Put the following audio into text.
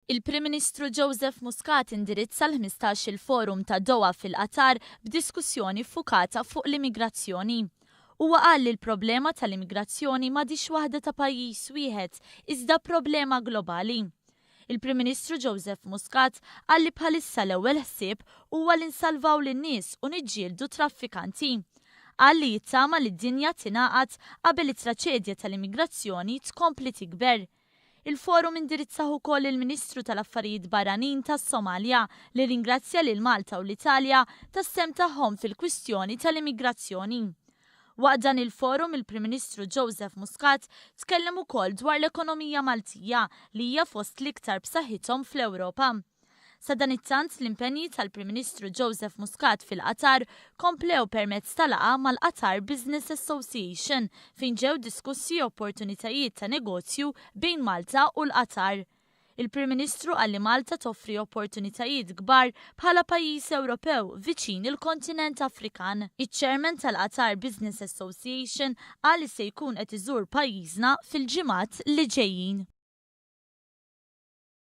Il-Prim Ministru Joseph Muscat indirizza l-15 forum ta' Doha fil-Qatar b'diskussjoni iffukata fuq l-immigrazzjoni. Huwa qal li l-problema tal-immigrazzjoni m'għadix waħda ta' pajjiż wieħed, iżda problema globali. Il-Prim Ministru Joseph Muscat qal li bħalissa l-ewwel ħsieb huwa li nsalvaw lin-nies u niġġieldu traffikanti. Qal li jittama li d-dinja tingħaqad qabel it-traċedja tal-immigrazzjoni tkompli tikber. Il-forum indirizzaħ ukoll il-Ministru tal-Affarijiet Barranin tas-Somalja li ringrazzja lil Malta u l-Italja tas-sem tagħhom fil-kwistjoni tal-immigrazzjoni. Waqt dan il-forum il-Prim Ministru Joseph Muscat tkellem ukoll dwar l-ekonomija Maltija li hija fost l-iktar b'saħħithom fl-Ewropa. Sa dan it-tant l-impenji tal-Prim Ministru Joseph Muscat fil-Qatar komplew permezz tal-laqgħa mal-Qatar Business Association fejn ġew diskussi opportunitajiet ta' negozju bejn Malta u l-Qatar. Il-Prim Ministru qal li Malta toffri opportunitajiet kbar bħala pajjiż Ewropew viċin il-kontinent Afrikan. Iċ-Chairman tal-Qatar Business Association qal li se jkun qed iżur pajjiżna fil-ġimgħat li ġejjin.